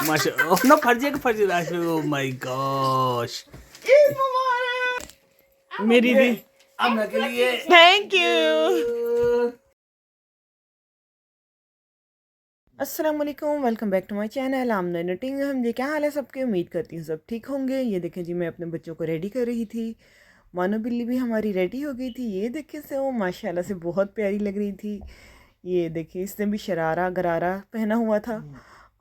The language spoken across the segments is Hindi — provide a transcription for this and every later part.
माशाल्लाह ना फर्जी राशि। ओ माय गॉश, मेरी दी अम्मा के लिए थैंक यू। अस्सलाम वालेकुम, welcome back to my channel Amna नटिंग। हम जी क्या हाल है सबके, उम्मीद करती हूँ सब ठीक होंगे। ये देखें जी, मैं अपने बच्चों को रेडी कर रही थी। मानो बिल्ली भी हमारी रेडी हो गई थी। ये देखें से वो माशाल्लाह से बहुत प्यारी लग रही थी। ये देखें, इसने भी शरारा गरारा पहना हुआ था।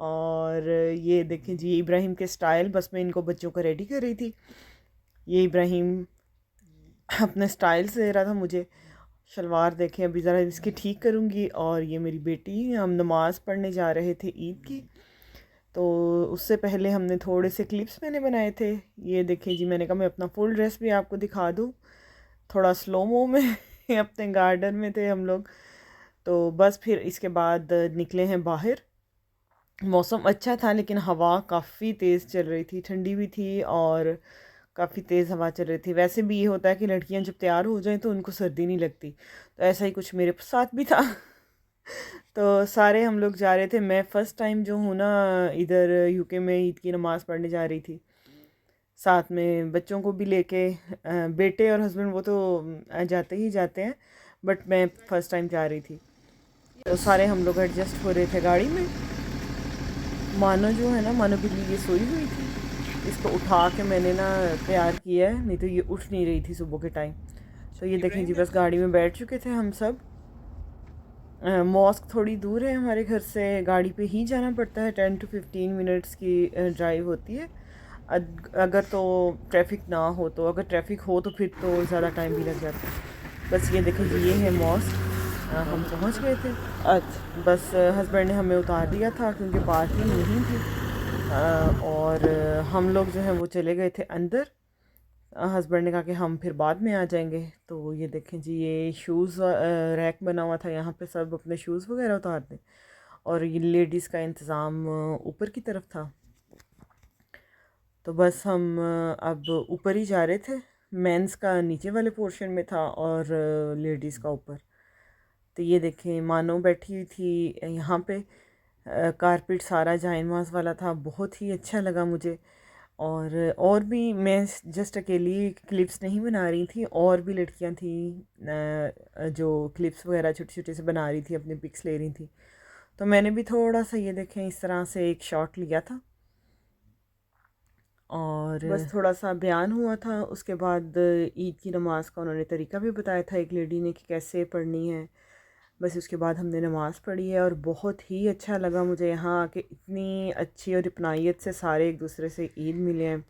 और ये देखें जी, इब्राहिम के स्टाइल, बस मैं इनको बच्चों को रेडी कर रही थी। ये इब्राहिम अपने स्टाइल से दे रहा था मुझे। शलवार देखें, अभी ज़रा इसकी ठीक करूँगी। और ये मेरी बेटी, हम नमाज़ पढ़ने जा रहे थे ईद की, तो उससे पहले हमने थोड़े से क्लिप्स मैंने बनाए थे। ये देखें जी, मैंने कहा मैं अपना फुल ड्रेस भी आपको दिखा दूँ। थोड़ा स्लो मो में अपने गार्डन में थे हम लोग। तो बस फिर इसके बाद निकले हैं बाहर। मौसम अच्छा था लेकिन हवा काफ़ी तेज़ चल रही थी, ठंडी भी थी और काफ़ी तेज़ हवा चल रही थी। वैसे भी ये होता है कि लड़कियां जब तैयार हो जाएं तो उनको सर्दी नहीं लगती, तो ऐसा ही कुछ मेरे साथ भी था। तो सारे हम लोग जा रहे थे। मैं फ़र्स्ट टाइम जो हूँ ना इधर यूके में ईद की नमाज़ पढ़ने जा रही थी, साथ में बच्चों को भी लेके। बेटे और हस्बैंड वो तो जाते ही जाते हैं, बट मैं फ़र्स्ट टाइम जा रही थी। तो सारे हम लोग एडजस्ट हो रहे थे गाड़ी में। मानो जो है ना, मानो बिल्ली ये सोई हुई थी, इसको उठा के मैंने ना तैयार किया है, नहीं तो ये उठ नहीं रही थी सुबह के टाइम। तो ये देखें जी, बस गाड़ी में बैठ चुके थे हम सब। मॉस्क थोड़ी दूर है हमारे घर से, गाड़ी पे ही जाना पड़ता है। 10 to 15 मिनट्स की ड्राइव होती है। अगर तो ट्रैफिक ना हो, तो अगर ट्रैफिक हो तो फिर तो ज़्यादा टाइम भी लग जाता है। बस ये देखें जी, ये है मॉस्क। हम पहुंच गए थे। अच्छा, बस हस्बैंड ने हमें उतार दिया था क्योंकि पार्किंग नहीं थी। और हम लोग जो है वो चले गए थे अंदर। हस्बैंड ने कहा कि हम फिर बाद में आ जाएंगे। तो ये देखें जी, ये शूज़ रैक बना हुआ था, यहाँ पे सब अपने शूज़ वगैरह उतार दें। और ये लेडीज़ का इंतज़ाम ऊपर की तरफ था। तो बस हम अब ऊपर ही जा रहे थे। मेंस का नीचे वाले पोर्शन में था और लेडीज़ का ऊपर। तो ये देखें, मानो बैठी हुई थी यहाँ पे। कारपेट सारा जाइनमाज वाला था, बहुत ही अच्छा लगा मुझे। और भी मैं जस्ट अकेली क्लिप्स नहीं बना रही थी, और भी लड़कियां थी जो क्लिप्स वगैरह छोटे छोटे से बना रही थी, अपने पिक्स ले रही थी। तो मैंने भी थोड़ा सा ये देखें इस तरह से एक शॉट लिया था और बस थोड़ा सा बयान हुआ था। उसके बाद ईद की नमाज का उन्होंने तरीका भी बताया था एक लेडी ने कि कैसे पढ़नी है। बस उसके बाद हमने नमाज़ पढ़ी है और बहुत ही अच्छा लगा मुझे यहाँ आके। इतनी अच्छी और अपनाइयत से सारे एक दूसरे से ईद मिले हैं।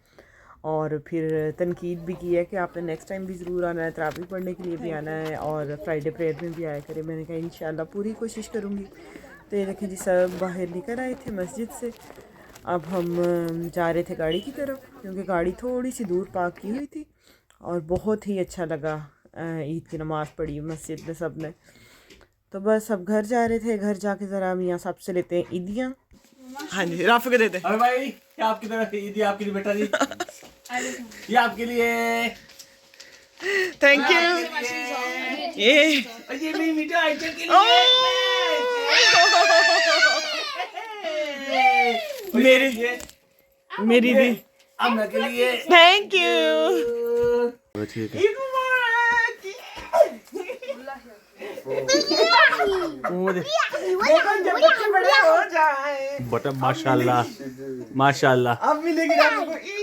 और फिर तनकीद भी की है कि आपने नेक्स्ट टाइम भी ज़रूर आना है, तरावी पढ़ने के लिए भी आना है और फ्राइडे प्रेयर में भी आया करें। मैंने कहा इंशाल्लाह पूरी कोशिश करूँगी। तो ये देखें जी, सब बाहर निकल आए थे मस्जिद से। अब हम जा रहे थे गाड़ी की तरफ, क्योंकि गाड़ी थोड़ी सी दूर पार्क की हुई थी। और बहुत ही अच्छा लगा, ईद की नमाज़ पढ़ी मस्जिद में सब ने। तो बस अब घर जा रहे थे। घर जाके ज़रा मियाँ साहब से लेते हैं ईदियाँ। हाँ जी, राफ़ी को देते हैं। अरे भाई, क्या आपकी तरफ ईदी आपके लिए बेटा जी। ये आपके लिए, थैंक यू। ये मेरी मीठा आइटम के लिए, मेरी दी अम्मा के लिए, थैंक यू। ठीक है। बटा माशाल्लाह माशाल्लाह, अब मिलेगी माशाल्लाह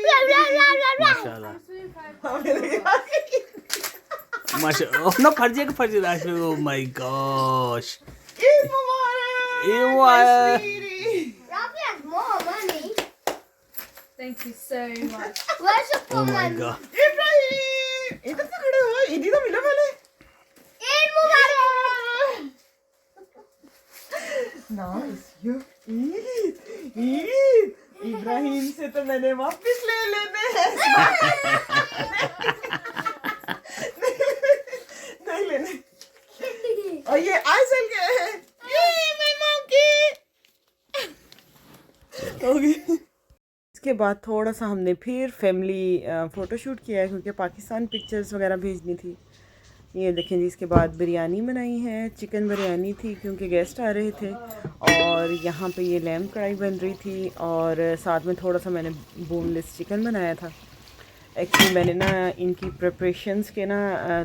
माशाल्लाह ना फर्जी राशि। Oh my gosh, Thank you so much. Where's your oh my phone? god, Ibrahim, इधर से खड़े हो, ईदी तो मिला पहले। ईद मुबारक। नाइस, ईद इब्राहिम से तो मैंने वापस ले लेने हैं। नहीं लेने। और ये आइसल के हैं। ये my monkey। ओके। इसके बाद थोड़ा सा हमने फिर फैमिली फ़ोटो शूट किया है, क्योंकि पाकिस्तान पिक्चर्स वगैरह भेजनी थी। ये देखें जी, इसके बाद बिरयानी बनाई है, चिकन बिरयानी थी क्योंकि गेस्ट आ रहे थे। और यहाँ पे ये लैम्प कढ़ाई बन रही थी और साथ में थोड़ा सा मैंने बोनलेस चिकन बनाया था। एक्चुअली मैंने ना इनकी प्रिपरेशंस के ना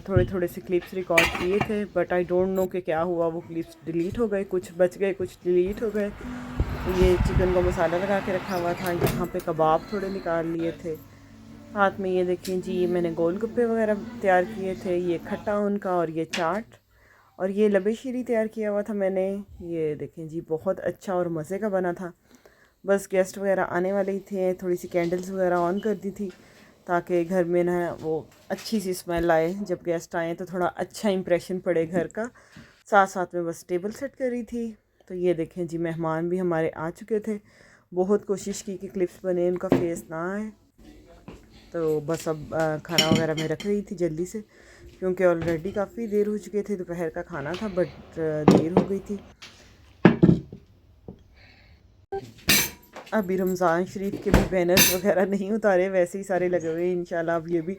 थोड़े थोड़े से क्लिप्स रिकॉर्ड किए थे, बट आई डोंट नो कि क्या हुआ, वो क्लिप्स डिलीट हो गए, कुछ बच गए कुछ डिलीट हो गए। ये चिकन को मसाला लगा के रखा हुआ था। यहाँ पे कबाब थोड़े निकाल लिए थे। हाथ में ये देखें जी, ये मैंने गोलगप्पे वगैरह तैयार किए थे, ये खट्टा उनका और ये चाट, और ये लबे शीरी तैयार किया हुआ था मैंने। ये देखें जी, बहुत अच्छा और मज़े का बना था। बस गेस्ट वगैरह आने वाले ही थे, थोड़ी सी कैंडल्स वगैरह ऑन कर दी थी ताकि घर में ना वो अच्छी सी स्मेल आए, जब गेस्ट आए तो थोड़ा अच्छा इंप्रेशन पड़े घर का। साथ साथ में बस टेबल सेट करी थी। तो ये देखें जी, मेहमान भी हमारे आ चुके थे। बहुत कोशिश की कि क्लिप्स बने, उनका फेस ना आए, तो बस अब खाना वगैरह मैं रख रही थी जल्दी से, क्योंकि ऑलरेडी काफ़ी देर हो चुके थे, दोपहर का खाना था बट देर हो गई थी। अभी रमज़ान शरीफ के भी बैनर्स वगैरह नहीं उतारे, वैसे ही सारे लगे हुए। इंशाल्लाह अब ये भी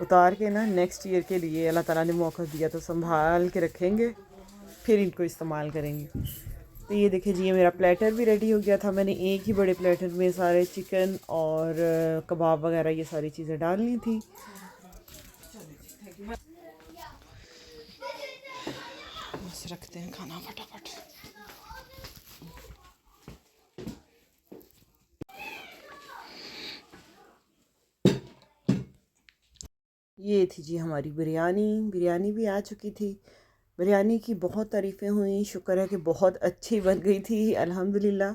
उतार के ना नेक्स्ट ईयर के लिए अल्लाह ताला ने मौका दिया तो संभाल के रखेंगे, फिर इनको इस्तेमाल करेंगे। तो ये देखिए जी, ये मेरा प्लेटर भी रेडी हो गया था। मैंने एक ही बड़े प्लेटर में सारे चिकन और कबाब वगैरह ये सारी चीज़ें डालनी थी। बस रखते हैं खाना फटाफट। ये थी जी हमारी बिरयानी। बिरयानी भी आ चुकी थी। बिरयानी की बहुत तारीफ़ें हुई, शुक्र है कि बहुत अच्छी बन गई थी अल्हम्दुलिल्लाह।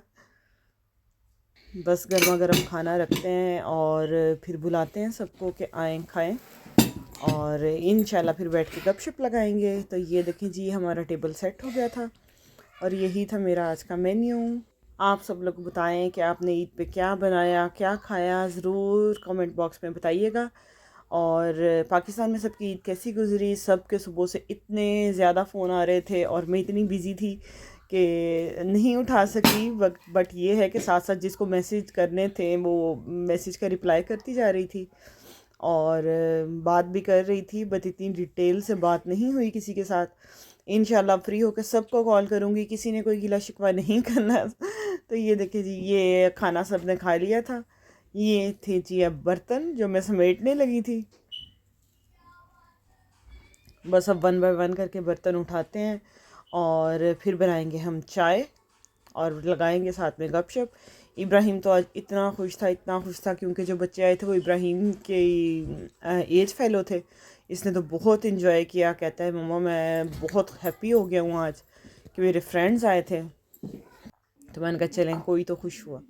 बस गर्मा गर्म खाना रखते हैं और फिर बुलाते हैं सबको कि आएँ खाएँ, और इंशाल्लाह फिर बैठ के गपशप लगाएंगे। तो ये देखें जी, हमारा टेबल सेट हो गया था और यही था मेरा आज का मेन्यू। आप सब लोग बताएं कि आपने ईद पे क्या बनाया, क्या खाया, ज़रूर कमेंट बॉक्स में बताइएगा। और पाकिस्तान में सबकी ईद कैसी गुजरी। सबके सुबह से इतने ज़्यादा फ़ोन आ रहे थे और मैं इतनी बिज़ी थी कि नहीं उठा सकी, बट ये है कि साथ साथ जिसको मैसेज करने थे वो मैसेज का रिप्लाई करती जा रही थी और बात भी कर रही थी, बट इतनी डिटेल से बात नहीं हुई किसी के साथ। इंशाल्लाह फ्री होकर सबको कॉल करूँगी, किसी ने कोई गिला शिकवा नहीं करना। तो ये देखिए जी, ये खाना सब ने खा लिया था। ये थे जी अब बर्तन जो मैं समेटने लगी थी। बस अब वन बाय वन करके बर्तन उठाते हैं और फिर बनाएंगे हम चाय और लगाएंगे साथ में गपशप। इब्राहिम तो आज इतना खुश था, इतना खुश था, क्योंकि जो बच्चे आए थे वो इब्राहिम के एज फेलो थे। इसने तो बहुत इन्जॉय किया, कहता है मम्मा मैं बहुत हैप्पी हो गया हूँ आज कि मेरे फ्रेंड्स आए थे। तो मैंने कहा चलें, कोई तो खुश हुआ।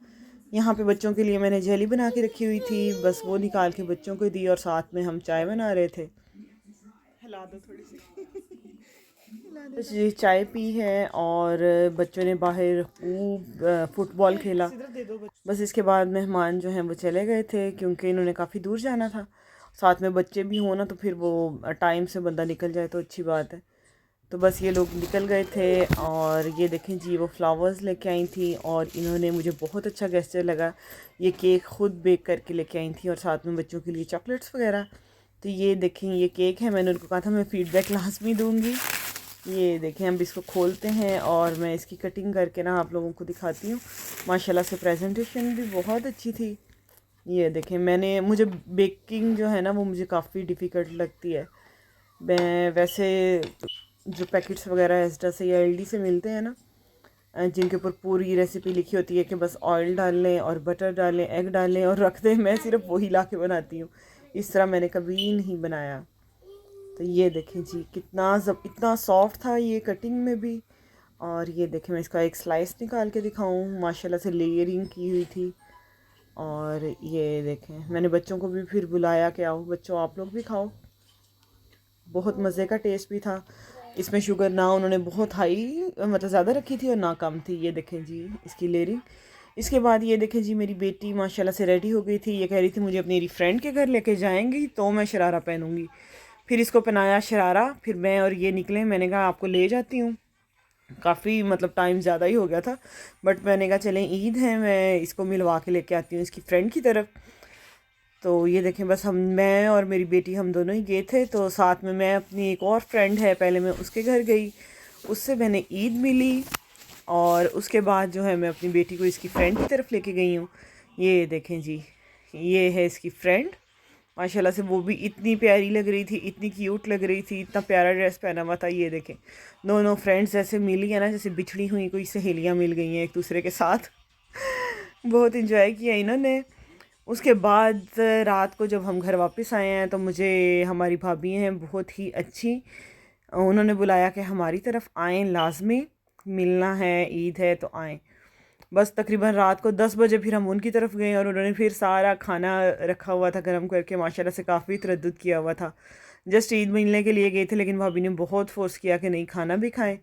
यहाँ पे बच्चों के लिए मैंने जेली बना के रखी हुई थी, बस वो निकाल के बच्चों को दी और साथ में हम चाय बना रहे थे। हिला दो थोड़ी सी। बस ये चाय पी है और बच्चों ने बाहर खूब फुटबॉल खेला। बस इसके बाद मेहमान जो हैं वो चले गए थे, क्योंकि इन्होंने काफ़ी दूर जाना था। साथ में बच्चे भी होना तो फिर वो टाइम से बंदा निकल जाए तो अच्छी बात है। तो बस ये लोग निकल गए थे और ये देखें जी, वो फ्लावर्स लेके आई थी और इन्होंने, मुझे बहुत अच्छा गेस्चर लगा, ये केक ख़ुद बेक करके लेके आई थी और साथ में बच्चों के लिए चॉकलेट्स वगैरह। तो ये देखें, ये केक है, मैंने उनको कहा था मैं फ़ीडबैक लाजमी दूँगी। ये देखें, हम इसको खोलते हैं और मैं इसकी कटिंग करके ना आप लोगों को दिखाती हूँ। माशाल्लाह से प्रेजेंटेशन भी बहुत अच्छी थी। ये देखें, मुझे बेकिंग जो है ना वो मुझे काफ़ी डिफ़िकल्ट लगती है। मैं वैसे जो पैकेट्स वगैरह एस्टा से या एलडी से मिलते हैं ना, जिनके ऊपर पूरी रेसिपी लिखी होती है कि बस ऑयल डाल लें और बटर डालें, एग डालें और रख दें, मैं सिर्फ वही ला के बनाती हूँ। इस तरह मैंने कभी नहीं बनाया। तो ये देखें जी, इतना सॉफ्ट था ये कटिंग में भी। और ये देखें, मैं इसका एक स्लाइस निकाल के दिखाऊं, माशाल्लाह से लेयरिंग की हुई थी। और ये देखें, मैंने बच्चों को भी फिर बुलाया कि आओ बच्चों आप लोग भी खाओ। बहुत मज़े का टेस्ट भी था। इसमें शुगर ना उन्होंने बहुत हाई मतलब ज़्यादा रखी थी और ना कम थी। ये देखें जी इसकी लेयरिंग। इसके बाद ये देखें जी, मेरी बेटी माशाल्लाह से रेडी हो गई थी। ये कह रही थी मुझे अपनी मेरी फ्रेंड के घर लेके जाएंगी तो मैं शरारा पहनूंगी। फिर इसको पहनाया शरारा, फिर मैं और ये निकले। मैंने कहा आपको ले जाती हूँ, काफ़ी मतलब टाइम ज़्यादा ही हो गया था, बट मैंने कहा चलें ईद है, मैं इसको मिलवा के लेके आती हूँ इसकी फ्रेंड की तरफ। तो ये देखें बस मैं और मेरी बेटी हम दोनों ही गए थे। तो साथ में मैं अपनी एक और फ्रेंड है, पहले मैं उसके घर गई, उससे मैंने ईद मिली और उसके बाद जो है मैं अपनी बेटी को इसकी फ्रेंड की तरफ लेके गई हूँ। ये देखें जी, ये है इसकी फ्रेंड। माशाल्लाह से वो भी इतनी प्यारी लग रही थी, इतनी क्यूट लग रही थी, इतना प्यारा ड्रेस पहना हुआ था। ये देखें दोनों फ्रेंड्स ऐसे मिली है ना, जैसे बिछड़ी हुई कोई सहेलियाँ मिल गई हैं एक दूसरे के साथ। बहुत इंजॉय किया इन्होंने। उसके बाद रात को जब हम घर वापस आए हैं तो मुझे हमारी भाभी हैं बहुत ही अच्छी, उन्होंने बुलाया कि हमारी तरफ आएँ, लाजमी मिलना है, ईद है तो आएँ। बस तकरीबन रात को 10 बजे फिर हम उनकी तरफ गए और उन्होंने फिर सारा खाना रखा हुआ था गर्म करके, माशाल्लाह से काफ़ी तरद्दुद किया हुआ था। जस्ट ईद मिलने के लिए गए थे लेकिन भाभी ने बहुत फोर्स किया कि नहीं खाना भी खाएं।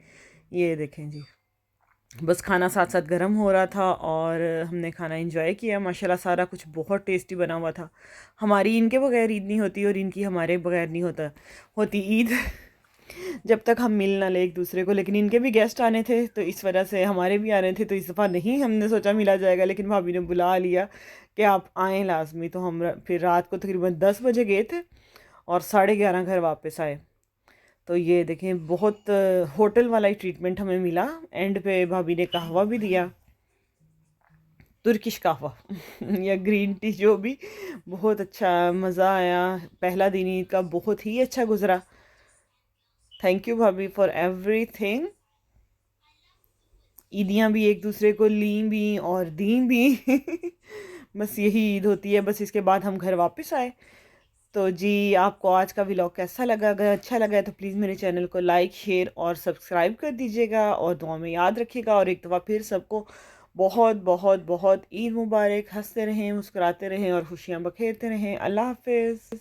ये देखें जी, बस खाना साथ साथ गर्म हो रहा था और हमने खाना एंजॉय किया। माशाल्लाह सारा कुछ बहुत टेस्टी बना हुआ था। हमारी इनके बगैर ईद नहीं होती और इनकी हमारे बगैर नहीं होती ईद जब तक हम मिल ना ले एक दूसरे को। लेकिन इनके भी गेस्ट आने थे तो इस वजह से हमारे भी आने थे, तो इस दफ़ा नहीं हमने सोचा मिला जाएगा, लेकिन भाभी ने बुला लिया कि आप आएँ लाजमी। तो हम फिर रात को तकरीबन 10 बजे गए थे और 11:30 घर वापस आए। तो ये देखें बहुत होटल वाला ही ट्रीटमेंट हमें मिला। एंड पे भाभी ने कहवा भी दिया, तुर्किश कहवा या ग्रीन टी जो भी, बहुत अच्छा मज़ा आया। पहला दिन ईद का बहुत ही अच्छा गुजरा। थैंक यू भाभी फॉर एवरीथिंग। ईदियाँ भी एक दूसरे को ली भी और दी भी बस यही ईद होती है। बस इसके बाद हम घर वापस आए। तो जी, आपको आज का व्लॉग कैसा लगा? अगर अच्छा लगा है तो प्लीज़ मेरे चैनल को लाइक, शेयर और सब्सक्राइब कर दीजिएगा और दुआ में याद रखिएगा। और एक दफ़ा फिर सबको बहुत बहुत बहुत ईद मुबारक। हंसते रहें, मुस्कुराते रहें और खुशियाँ बखेरते रहें। अल्लाह हाफिज़।